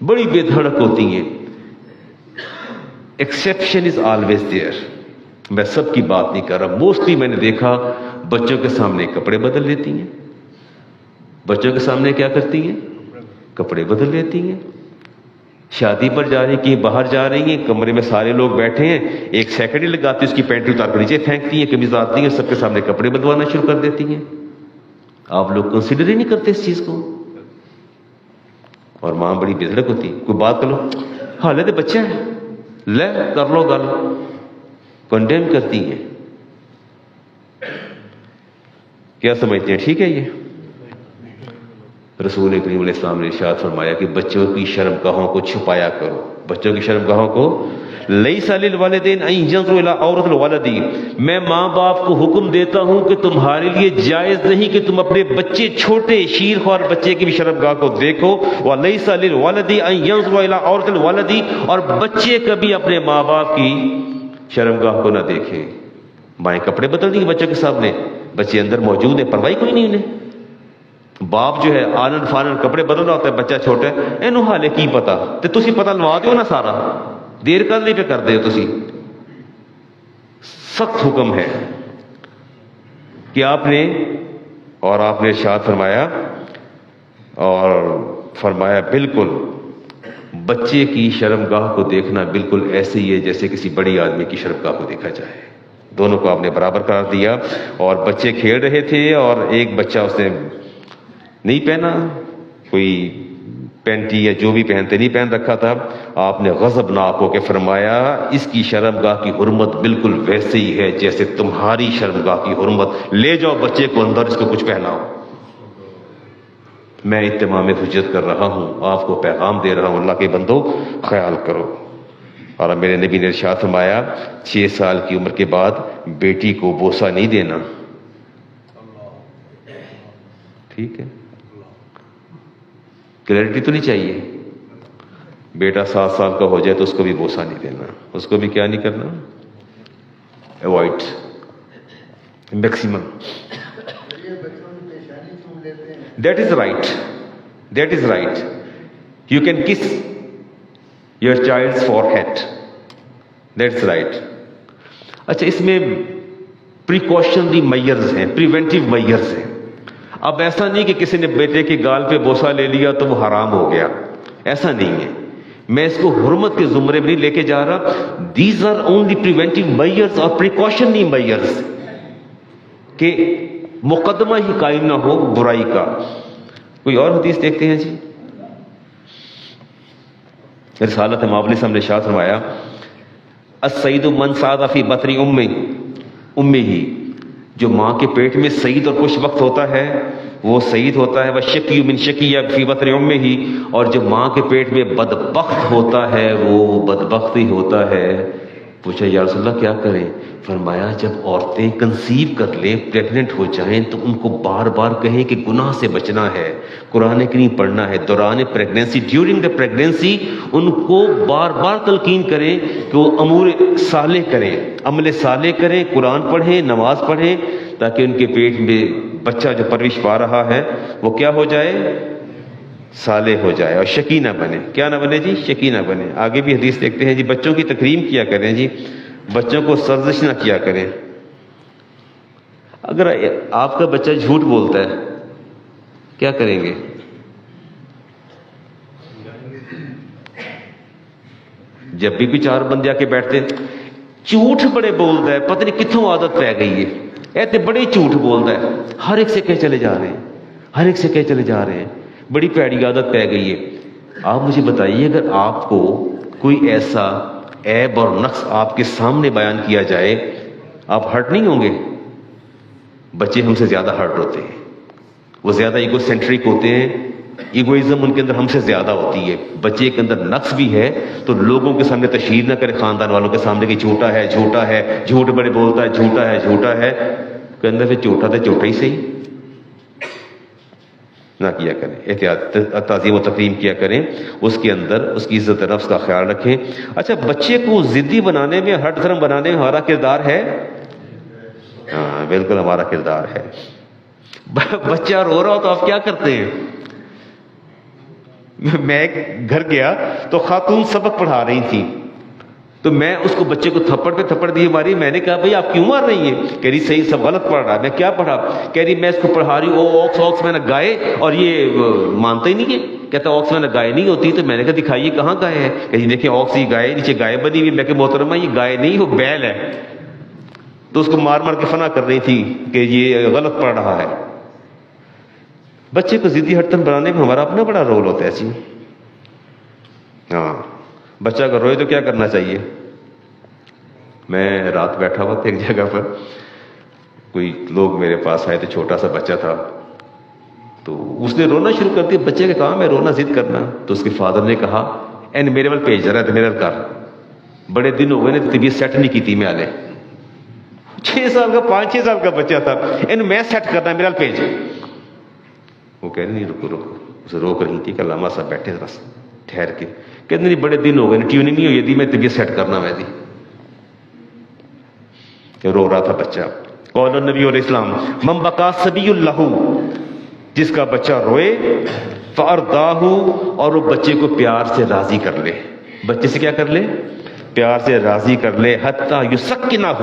بڑی بے دھڑک ہوتی ہیں. Exception is always there. میں سب کی بات نہیں کر رہا. موسٹلی میں نے دیکھا بچوں کے سامنے کپڑے بدل لیتی ہیں. بچوں کے سامنے کیا کرتی ہیں؟ کپڑے بدل لیتی ہیں. شادی پر جا رہی ہیں، باہر جا رہی ہیں، کمرے میں سارے لوگ بیٹھے ہیں، ایک سیکنڈ ہی لگاتی، اس کی پینٹ اتار کر نیچے پھینکتی ہیں، قمیض آتی ہیں، سب کے سامنے کپڑے بدلوانا شروع کر دیتی ہیں. آپ لوگ کنسیڈر ہی نہیں کرتے اس چیز کو. اور ماں بڑی بے دھڑک ہوتی. کوئی بات کر لو، حالت بچہ ہے، لے کر لو گل، کنڈیم کرتی ہیں. کیا سمجھتے ہیں ٹھیک ہے یہ؟ رسول کریم علیہ السلام نے ارشاد فرمایا کہ بچوں کی شرمگاہوں کو چھپایا کرو. بچوں کی شرمگاہوں کو لیس للوالدین ان ينظروا الى عورۃ الولد، میں ماں باپ کو حکم دیتا ہوں کہ تمہارے لیے جائز نہیں کہ تم اپنے بچے چھوٹے شیر خوار بچے کی بھی شرمگاہ کو دیکھو. ولیس للولد ان ينظروا الى عورۃ الولد، اور بچے کبھی اپنے ماں باپ کی شرمگاہ کو نہ دیکھیں. مائیں کپڑے بدل دیں گے بچوں کے سامنے، بچے اندر موجود ہیں، پرواہی کوئی نہیں انہیں. باپ جو ہے آنن فانن کپڑے بدل رہا ہوتا ہے، بچہ چھوٹا ہے، اینو حالے کی پتا تے تسی پتہ لوا دیو نا. سارا دیر کرنے پہ کر دے تسی. سخت حکم ہے کہ آپ نے ارشاد فرمایا، اور فرمایا بالکل بچے کی شرمگاہ کو دیکھنا بالکل ایسے ہی ہے جیسے کسی بڑی آدمی کی شرمگاہ کو دیکھا جائے. دونوں کو آپ نے برابر قرار دیا. اور بچے کھیل رہے تھے اور ایک بچہ اس نے نہیں پہنا، کوئی پینٹی یا جو بھی پہنتے نہیں پہن رکھا تھا. آپ نے غضبناک ہو کے فرمایا اس کی شرمگاہ کی حرمت بالکل ویسے ہی ہے جیسے تمہاری شرمگاہ کی حرمت. لے جاؤ بچے کو اندر، اس کو کچھ پہناؤ. میں اتمام حجت کر رہا ہوں، آپ کو پیغام دے رہا ہوں، اللہ کے بندو خیال کرو. اور میرے نبی نے ارشاد فرمایا 6 سال کی عمر کے بعد بیٹی کو بوسہ نہیں دینا. ٹھیک ہے، کلیئرٹی تو نہیں چاہیے. بیٹا 7 سال کا ہو جائے تو اس کو بھی بوسہ نہیں دینا، اس کو بھی کیا نہیں کرنا، avoid maximum. That is right, that is right. You can kiss your child's forehead, that's right. اچھا، اس میں پریکاشنری میئرز ہیں، پریونٹیو میئرز ہیں. اب ایسا نہیں کہ کسی نے بیٹے کے گال پہ بوسہ لے لیا تو وہ حرام ہو گیا، ایسا نہیں ہے. میں اس کو حرمت کے زمرے میں نہیں لے کے جا رہا. These are only preventive measures اور پریکاشنری میئرز. کہ مقدمہ ہی قائم نہ ہو برائی کا. کوئی اور حدیث دیکھتے ہیں جی. رسالت امام علیہ السلام نے ارشاد فرمایا السعید من سعد فی بطن امہ، جو ماں کے پیٹ میں سعید اور خوش وقت ہوتا ہے وہ سعید ہوتا ہے. والشقی من شقی فی بطن امہ، اور جو ماں کے پیٹ میں بدبخت ہوتا ہے وہ بدبخت ہی ہوتا ہے. پوچھا یا رسول اللہ کیا کریں؟ فرمایا جب عورتیں کنسیو کر لیں، پریگننٹ ہو جائیں، تو ان کو بار بار کہیں کہ گناہ سے بچنا ہے، قرآن کریم پڑھنا ہے. دوران پریگننسی، ڈیورنگ دا پریگننسی ان کو بار بار تلقین کریں کہ وہ امور صالح کریں، عمل صالح کریں، قرآن پڑھیں، نماز پڑھیں، تاکہ ان کے پیٹ میں بچہ جو پرورش پا رہا ہے وہ کیا ہو جائے؟ صالح ہو جائے اور شقی نہ بنے. کیا نہ بنے جی؟ شقی نہ بنے. آگے بھی حدیث دیکھتے ہیں جی. بچوں کی تکریم کیا کریں جی، بچوں کو سرزش نہ کیا کریں. اگر آپ کا بچہ جھوٹ بولتا ہے کیا کریں گے؟ جب بھی کوئی چار بندے آ کے بیٹھتے جھوٹ بڑے بولتا ہے، پتہ نہیں کتوں عادت پہ گئی ہے، ایسے بڑے جھوٹ بولتا ہے، ہر ایک سے کہے چلے جا رہے ہیں، ہر ایک سے کہے چلے جا رہے ہیں، بڑی پیڑی عادت پہ گئی ہے. آپ مجھے بتائیے اگر آپ کو کوئی ایسا عیب اور نقص آپ کے سامنے بیان کیا جائے آپ ہرٹ نہیں ہوں گے؟ بچے ہم سے زیادہ ہرٹ ہوتے ہیں، وہ زیادہ ایگو سینٹرک ہوتے ہیں، ایگوئزم ان کے اندر ہم سے زیادہ ہوتی ہے. بچے کے اندر نقص بھی ہے تو لوگوں کے سامنے تشہیر نہ کرے، خاندان والوں کے سامنے کہ جھوٹا ہے، جھوٹا ہے، جھوٹ بڑے بولتا ہے، جھوٹا ہے، جھوٹا ہے. کہ اندر سے جھوٹا تھا، جھوٹا ہی صحیح نہ کیا کریں. احتیاط، تعظیم و تکریم کیا کریں، اس کے اندر اس کی عزت نفس کا خیال رکھیں. اچھا بچے کو ضدی بنانے میں، ہٹ دھرم بنانے میں ہمارا کردار ہے؟ ہاں بالکل ہمارا کردار ہے. بچہ رو رہا ہو تو آپ کیا کرتے ہیں؟ میں گھر گیا تو خاتون سبق پڑھا رہی تھی، تو میں اس کو بچے کو تھپڑ پہ تھپڑ دی ماری. میں نے کہا بھئی آپ کیوں مار رہی ہیں؟ کہہ رہی صحیح سب غلط پڑھ رہا ہے. میں کیا پڑھا؟ کہہ رہی میں اس کو پڑھا رہی ہوں اوکس اوکس میں نے گائے، اور یہ مانتا ہی نہیں ہے. کہتا اوکس میں نے گائے نہیں ہوتی. تو میں نے کہا دکھائیے کہاں گائے ہے؟ کہ جی دیکھیں اوکس یہ گائے، نیچے گائے بنی ہوئی. میں کہ محترمہ یہ گائے نہیں وہ بیل ہے. تو اس کو مار مار کے فنا کر رہی تھی کہ یہ غلط پڑھ رہا ہے. بچے کو ضدی ہٹن بنانے میں ہمارا اپنا بڑا رول ہوتا ہے جی. ہاں بچہ اگر روئے تو کیا کرنا چاہیے؟ میں رات بیٹھا ہوا تھا ایک جگہ پر، کوئی لوگ میرے پاس آئے تو چھوٹا سا بچہ تھا، تو اس نے رونا شروع کر دیا. بچے کا کام ہے رونا، ضد کرنا. تو اس کے فادر نے کہا این میرے وال بھیج رہا ہے میرے کر، بڑے دن ہو گئے نے طبیعت سیٹ نہیں کی تھی. میں آلے 6 سال کا 5-6 سال کا بچہ تھا، این میں سیٹ کرنا ہے میرے وال بھیج. وہ کہہ رہے نہیں رکو رکو، اسے روک رہی تھی کہ علامہ صاحب بیٹھے بس ٹھہر کے. کہتے نہیں بڑے دن ہو گئے ٹیوننگ نہیں ہوئی تھی، میں طبیعت سیٹ کرنا میں دی. رو رہا تھا بچہ. قول النبی علیہ السلام من بقا صبی اللہ، جس کا بچہ روئے فارداہ، اور وہ بچے کو پیار سے راضی کر لے. بچے سے کیا کر لے؟ پیار سے راضی کر لے. حتی یسکنہ،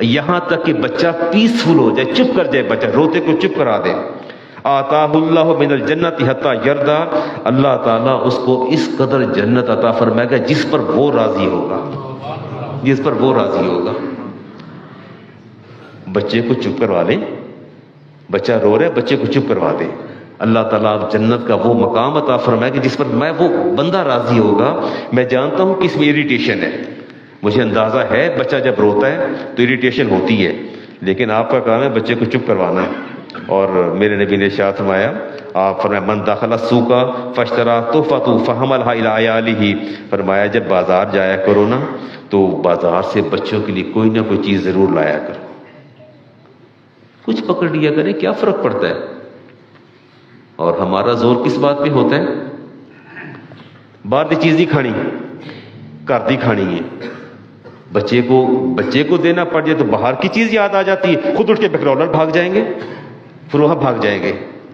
یہاں تک کہ بچہ پیسفل ہو جائے، چپ کر جائے، بچہ روتے کو چپ کرا دے. آتاہ اللہ من الجنت حتی یردا، اللہ تعالیٰ اس کو اس قدر جنت عطا فرمائے گا جس پر وہ راضی ہوگا، جس پر وہ راضی ہوگا. بچے کو چپ کروا لیں. بچہ رو رہا ہے، بچے کو چپ کروا دیں. اللہ تعالیٰ جنت کا وہ مقام عطا فرمائے گا جس پر میں وہ بندہ راضی ہوگا. میں جانتا ہوں کہ اس میں اریٹیشن ہے، مجھے اندازہ ہے بچہ جب روتا ہے تو اریٹیشن ہوتی ہے، لیکن آپ کا کام ہے بچے کو چپ کروانا. اور میرے نبی نے ارشاد فرمایا، آپ فرمایا من دخل السوق فاشترى تحفۃ فحملها الى عیاله، فرمایا جب بازار جایا کرو نا تو بازار سے بچوں کے لیے کوئی نہ کوئی چیز ضرور لایا کرو، کچھ پکڑ لیا کریں، کیا فرق پڑتا ہے. اور ہمارا زور کس بات پہ ہوتا ہے؟ باہر کی چیز نہیں کھانی، گھر کی کھانی ہے. بچے کو دینا پڑ جائے تو باہر کی چیز یاد آ جاتی ہے، خود اٹھ کے میکڈونلڈ بھاگ جائیں گے، پھر وہاں بھاگ جائیں گے،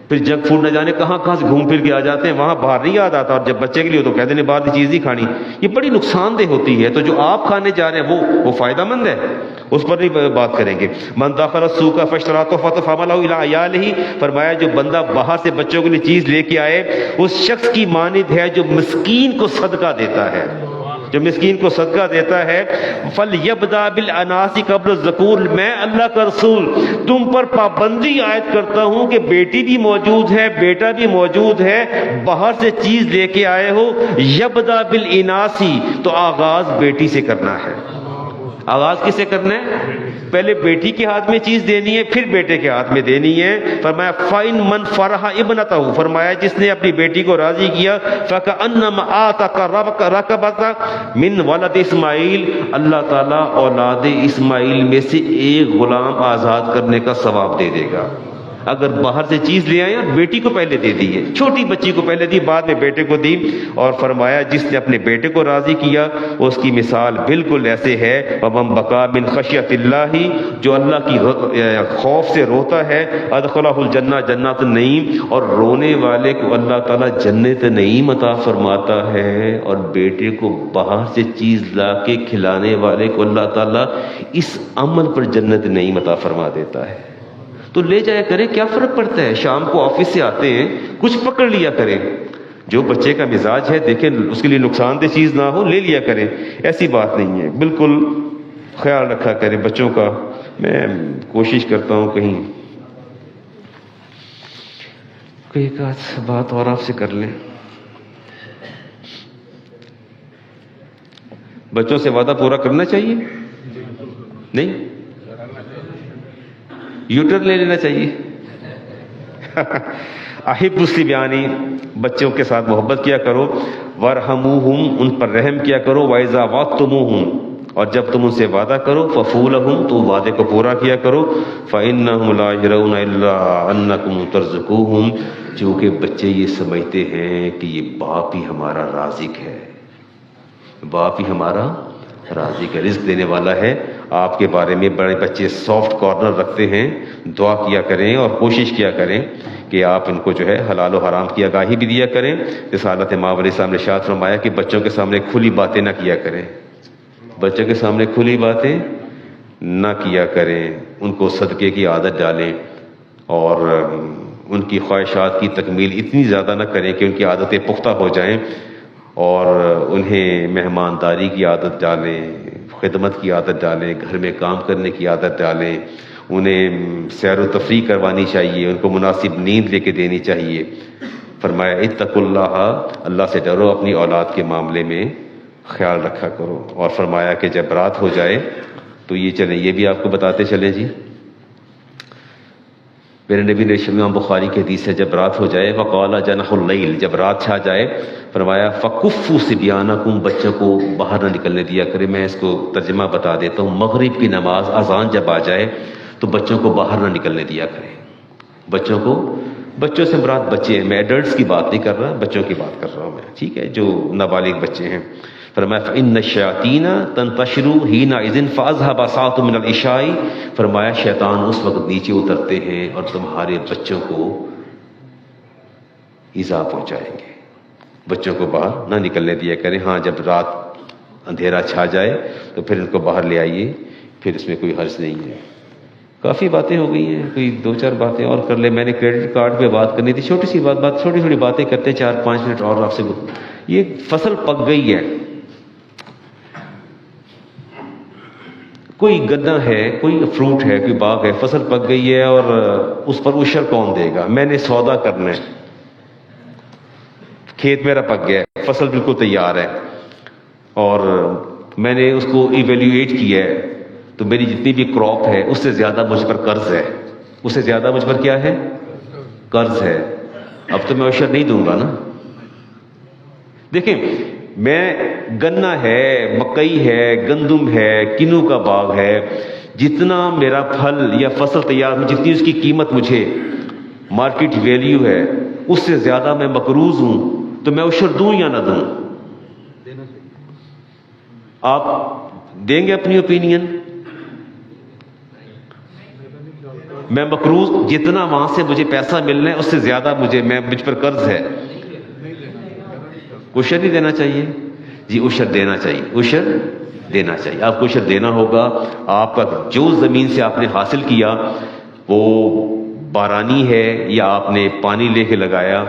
پھر جنک فوڈ نہ جانے کہاں کہاں سے گھوم پھر کے آ جاتے ہیں، وہاں باہر نہیں یاد آتا. اور جب بچے کے لیے ہو تو کہتے ہیں باہر کی چیز نہیں کھانی. یہ بڑی نقصان دہ ہوتی ہے. تو جو آپ کھانے جا رہے ہیں وہ فائدہ مند ہے، اس پر نہیں بات کریں گے. من دخل السوق فاشترى تحفۃ فحملها الى عیاله، فرمایا جو بندہ باہر سے بچوں کے لیے چیز لے کے آئے اس شخص کی مانند ہے جو مسکین کو صدقہ دیتا ہے. جو مسکین کو صدقہ دیتا ہے فَلْيَبْدَأْ بِالْأَنَاسِ قبل الذُّكُورِ، میں اللہ کا رسول تم پر پابندی عائد کرتا ہوں کہ بیٹی بھی موجود ہے، بیٹا بھی موجود ہے، باہر سے چیز لے کے آئے ہو، یبدا بالاناسی، تو آغاز بیٹی سے کرنا ہے۔ آغاز کس سے کرنا ہے؟ پہلے بیٹی کے ہاتھ میں چیز دینی ہے، پھر بیٹے کے ہاتھ میں دینی ہے۔ فرمایا فَإِن مَن فَرَحَ ابْنَتَهُ، فرمایا جس نے اپنی بیٹی کو راضی کیا، فَكَأَنَّمَا آتَقَ رَقَبَةً مِن وَلَدِ اسماعیل، اللہ تعالیٰ اولاد اسماعیل میں سے ایک غلام آزاد کرنے کا ثواب دے دے گا۔ اگر باہر سے چیز لے آئے، بیٹی کو پہلے دے دی ہے، چھوٹی بچی کو پہلے دی، بعد میں بیٹے کو دی۔ اور فرمایا جس نے اپنے بیٹے کو راضی کیا اس کی مثال بالکل ایسے ہے وَمَن بَكَىٰ مِنْ خَشْيَةِ اللَّهِ، جو اللہ کی خوف سے روتا ہے، أَدْخَلَهُ الْجَنَّةَ جنات النعیم، اور رونے والے کو اللہ تعالیٰ جنت نعیم عطا فرماتا ہے، اور بیٹے کو باہر سے چیز لا کے کھلانے والے کو اللہ تعالیٰ اس عمل پر جنت نعیم عطا فرما دیتا ہے۔ تو لے جایا کریں، کیا فرق پڑتا ہے؟ شام کو آفس سے آتے ہیں کچھ پکڑ لیا کریں، جو بچے کا مزاج ہے دیکھیں اس کے لیے نقصان دہ چیز نہ ہو، لے لیا کریں، ایسی بات نہیں ہے۔ بالکل خیال رکھا کریں بچوں کا۔ میں کوشش کرتا ہوں کہیں کوئی ایک آدھ بات اور آپ سے کر لیں۔ بچوں سے وعدہ پورا کرنا چاہیے؟ نہیں؟ یوٹر لے لینا چاہیے؟ احب الصبیانی، بچوں کے ساتھ محبت کیا کرو، وارحموہم، ان پر رحم کیا کرو، وَإِذَا وَعَدتُّمُوهُم، اور جب تم ان سے وعدہ کرو، فَفُوا لَهُم، تو وعدے کو پورا کیا کرو، فَإِنَّهُمْ لَا يَرَوْنَ إِلَّا أَنَّكُمْ تَرْزُقُوهُم، چونکہ بچے یہ سمجھتے ہیں کہ یہ باپ ہی ہمارا رازق ہے، باپ ہی ہمارا رازق ہے، رزق دینے والا ہے۔ آپ کے بارے میں بڑے بچے سافٹ کارنر رکھتے ہیں، دعا کیا کریں اور کوشش کیا کریں کہ آپ ان کو جو ہے حلال و حرام کی آگاہی بھی دیا کریں۔ رسالت ماں علیہ السلام نے ارشاد فرمایا کہ بچوں کے سامنے کھلی باتیں نہ کیا کریں، بچوں کے سامنے کھلی باتیں نہ کیا کریں، ان کو صدقے کی عادت ڈالیں، اور ان کی خواہشات کی تکمیل اتنی زیادہ نہ کریں کہ ان کی عادتیں پختہ ہو جائیں، اور انہیں مہمانداری کی عادت ڈالیں، خدمت کی عادت ڈالیں، گھر میں کام کرنے کی عادت ڈالیں، انہیں سیر و تفریح کروانی چاہیے، ان کو مناسب نیند لے کے دینی چاہیے۔ فرمایا اتقوا اللہ، اللہ سے ڈرو، اپنی اولاد کے معاملے میں خیال رکھا کرو۔ اور فرمایا کہ جب رات ہو جائے تو یہ چلیں، یہ بھی آپ کو بتاتے چلیں جی، میرے نبی نے امام بخاری کی حدیث ہے، جب رات ہو جائے وقال جنح اللیل، جب رات چھا جائے، فرمایا فکفوا صبیانکم، بچوں کو باہر نہ نکلنے دیا کرے۔ میں اس کو ترجمہ بتا دیتا ہوں، مغرب کی نماز اذان جب آ جائے تو بچوں کو باہر نہ نکلنے دیا کرے۔ بچوں کو، بچوں سے مراد بچے ہیں، میں ایڈلٹس کی بات نہیں کر رہا، بچوں کی بات کر رہا ہوں میں، ٹھیک ہے، جو نابالغ بچے ہیں۔ فرمایا فإن الشیاطین تنتشر حینئذ فأذهب ساعۃ من العشاء، فرمایا شیطان اس وقت نیچے اترتے ہیں اور تمہارے بچوں کو ایذا پہنچائیں گے۔ بچوں کو باہر نہ نکلنے دیا کریں۔ ہاں جب رات اندھیرا چھا جائے تو پھر ان کو باہر لے آئیے، پھر اس میں کوئی حرج نہیں ہے۔ کافی باتیں ہو گئی ہیں، کوئی دو چار باتیں اور کر لیں۔ میں نے کریڈٹ کارڈ پہ بات کرنی تھی، چھوٹی سی بات چھوٹی چھوٹی باتیں کرتے ہیں، 4-5 منٹ اور آپ سے۔ یہ فصل پک گئی ہے، کوئی گنا ہے، کوئی فروٹ ہے، کوئی باغ ہے، فصل پک گئی ہے، اور اس پر عشر کون دے گا؟ میں نے سودا کرنا ہے، کھیت میرا پک گیا ہے، فصل بالکل تیار ہے، اور میں نے اس کو ایویلیویٹ کیا ہے، تو میری جتنی بھی کراپ ہے اس سے زیادہ مجھ پر قرض ہے، اس سے زیادہ مجھ پر کیا ہے؟ قرض ہے۔ اب تو میں عشر نہیں دوں گا نا۔ دیکھیں، میں گنا ہے، مکئی ہے، گندم ہے، کنو کا باغ ہے، جتنا میرا پھل یا فصل تیار، جتنی اس کی قیمت مجھے مارکیٹ ویلیو ہے، اس سے زیادہ میں مقروض ہوں، تو میں عشر دوں یا نہ دوں؟ آپ دیں گے اپنی اوپینین؟ میں مقروض، جتنا وہاں سے مجھے پیسہ ملنا ہے اس سے زیادہ مجھ پر قرض ہے، عشر نہیں دینا چاہیے؟ جی عشر دینا چاہیے، عشر دینا چاہیے۔ آپ کو عشر دینا ہوگا۔ آپ کا جو زمین سے آپ نے حاصل کیا وہ بارانی ہے یا آپ نے پانی لے کے لگایا،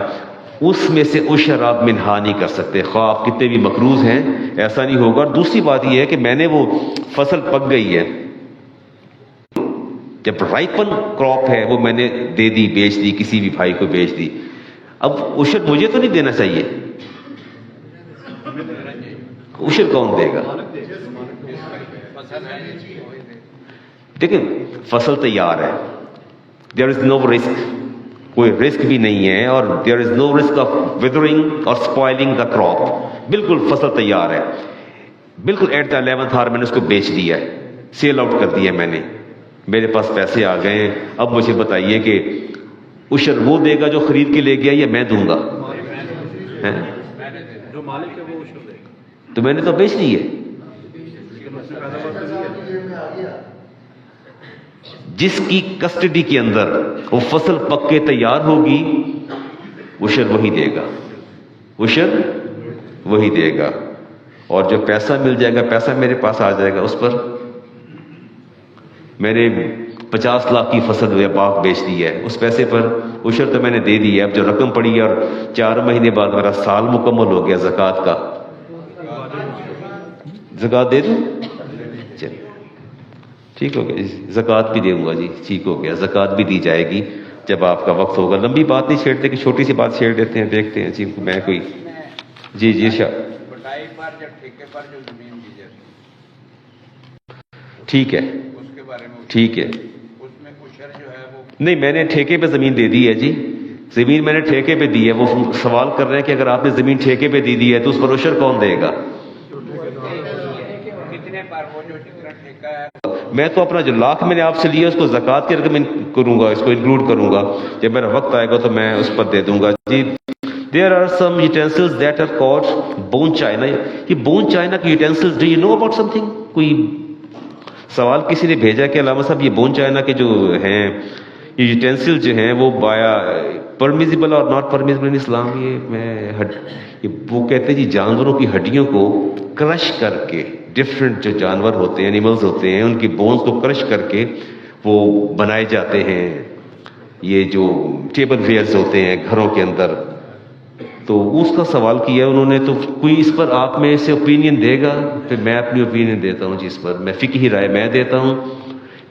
اس میں سے عشر آپ منہا نہیں کر سکتے، خواہ آپ کتنے بھی مقروض ہیں، ایسا نہیں ہوگا۔ اور دوسری بات یہ ہے کہ میں نے وہ فصل پک گئی ہے، جب رائپن کراپ ہے وہ میں نے دے دی، بیچ دی، کسی بھی بھائی کو بیچ دی، اب عشر مجھے تو نہیں دینا چاہیے، عشر کون دے گا؟ دیکھیں فصل تیار ہے، دیر از نو رسک، کوئی رسک بھی نہیں ہے، اور دیر از نو رسک آف ویدرنگ اور اسپوائلنگ دا کراپ، بالکل فصل تیار ہے، بالکل ایٹ دا 11th hour میں نے اس کو بیچ دیا ہے، سیل آؤٹ کر دیا ہے میں نے، میرے پاس پیسے آ گئے ہیں۔ اب مجھے بتائیے کہ عشر وہ دے گا جو خرید کے لے گیا یا میں دوں گا؟ جو مالک ہے وہ عشر دے گا، تو میں نے تو بیچ دی ہے۔ جس کی کسٹڈی کے اندر وہ فصل پک کے تیار ہوگی، عشر وہی دے گا، عشر وہی دے گا، اور جو پیسہ مل جائے گا، پیسہ میرے پاس آ جائے گا، اس پر میں نے 50 لاکھ کی فصل یا باغ بیچ دی ہے، اس پیسے پر عشر تو میں نے دے دی ہے۔ اب جو رقم پڑی ہے، اور 4 مہینے بعد میرا سال مکمل ہو گیا زکوٰۃ کا، زکوٰۃ دے دوں؟ چلیے ٹھیک ہو گیا جی، زکوٰۃ بھی دوں گا جی، ٹھیک ہو گیا، زکوٰۃ بھی دی جائے گی جب آپ کا وقت ہوگا۔ لمبی بات نہیں چھیڑتے کہ چھوٹی سی بات چھیڑ دیتے ہیں، دیکھتے ہیں جی میں کوئی جی بٹائی پر جب ٹھیکے پر جو زمین دی جاتی ٹھیک ہے، اس کے بارے میں ٹھیک ہے، اس میں عشر جو ہے وہ نہیں میں نے ٹھیکے پہ زمین دے دی ہے جی، زمین میں نے ٹھیکے پہ دی ہے۔ وہ سوال کر رہے ہیں کہ اگر آپ نے زمین ٹھیکے پہ دی ہے تو اس پر عشر کون دے گا؟ کتنے پر وہ جو جتنا ٹھیکہ ہے، میں تو اپنا جو لاکھ میں نے آپ سے لیا اس کو زکوٰۃ کی رقم کروں گا، اس کو انکلوڈ کروں گا، جب میرا وقت آئے گا تو میں اس پر دے دوں گا جی۔ There are some utensils that are called bone china. یہ bone china کے utensils, do you know about something؟ کوئی سوال کسی نے بھیجا کہ علامہ صاحب یہ بون چائنا کے جو ہیں یہ یوٹینسل جو ہیں وہ بایا پرمیزیبل اور ناٹ پرمیزیبل ان اسلام؟ یہ وہ کہتے ہیں جی جانوروں کی ہڈیوں کو کرش کر کے، ڈفرینٹ جو جانور ہوتے ہیں، اینیملز ہوتے ہیں، ان کی بونز کو کرش کر کے وہ بنائے جاتے ہیں، یہ جو ٹیبل ویئرز ہوتے ہیں گھروں کے اندر۔ تو اس کا سوال کیا انہوں نے، تو کوئی اس پر آپ میں سے اوپینین دے گا؟ پھر میں اپنی اوپینین دیتا ہوں جی اس پر، میں فقہی رائے میں دیتا ہوں۔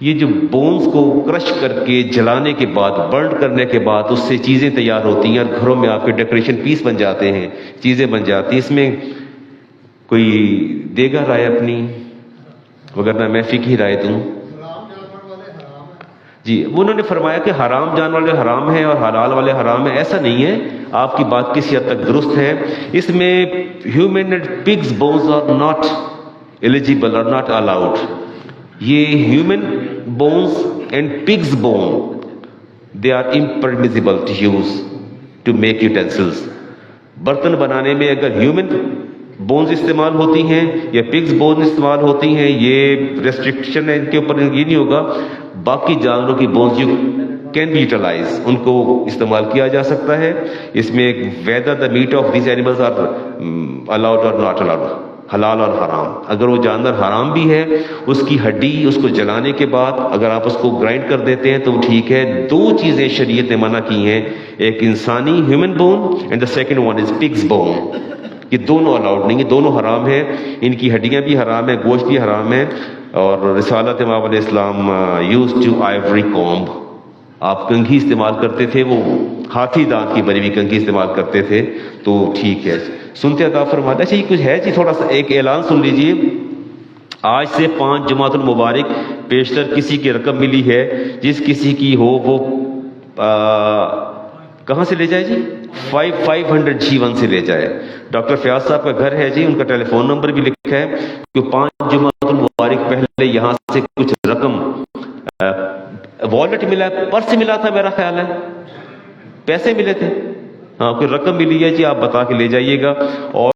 یہ جو بونز کو کرش کر کے جلانے کے بعد، برن کرنے کے بعد اس سے چیزیں تیار ہوتی ہیں اور گھروں میں آپ کے ڈیکوریشن پیس بن جاتے ہیں، چیزیں بن جاتی ہیں، اس میں کوئی دے گا رائے اپنی؟ وگرنہ میں فقہی رائے دوں جی۔ انہوں نے فرمایا کہ حرام جانور والے حرام ہیں اور حلال والے حرام ہیں، ایسا نہیں ہے، آپ کی بات کسی حد تک درست ہے۔ اس میں human and pigs bones are not eligible اور ناٹ الاؤڈ۔ یہ human bones and pigs bone they are impermissible to use to make utensils. برتن بنانے میں اگر ہیومن بونز استعمال ہوتی ہیں یا پگز بونز استعمال ہوتی ہیں، یہ ریسٹرکشن ہے ان کے اوپر، یہ نہیں ہوگا۔ باقی جانوروں کی بونز جو کین بی یوٹیلائز، ان کو استعمال کیا جا سکتا ہے۔ اس میں whether the meat of these animals are allowed اور ناٹ الاؤڈ، حلال اور حرام۔ اگر وہ جانور حرام بھی ہے، اس کی ہڈی اس کو جلانے کے بعد اگر آپ اس کو گرائنڈ کر دیتے ہیں تو ٹھیک ہے۔ دو چیزیں شریعت نے منع کی ہیں، ایک انسانی human bone and the second one is pigs bone. یہ دونوں الاؤڈ نہیں، یہ دونوں حرام ہیں، ان کی ہڈیاں بھی حرام ہیں، گوشت بھی حرام ہے۔ اور رسالت امام علیہ السلام یوز ٹو آئیوری کومب، آپ کنگھی استعمال کرتے تھے، وہ ہاتھی دانت کی بنی ہوئی کنگھی استعمال کرتے تھے، تو ٹھیک ہے۔ سنتے عطا فرماتے اچھا یہ کچھ ہے جی، تھوڑا سا ایک اعلان سن لیجئے۔ آج سے 5 جمعۃ المبارک پیشتر کسی کی رقم ملی ہے، جس کسی کی ہو وہ کہاں سے لے جائے جی؟ 500 G1 سے لے جائے۔ ڈاکٹر فیاض صاحب کا گھر ہے جی، ان کا ٹیلی فون نمبر بھی لکھا ہے، کہ 5 جمعۃ المبارک پہلے یہاں سے کچھ رقم والٹ ملا ہے، پرس ملا تھا میرا خیال ہے، پیسے ملے تھے، ہاں کوئی رقم ملی ہے جی، آپ بتا کے لے جائیے گا۔ اور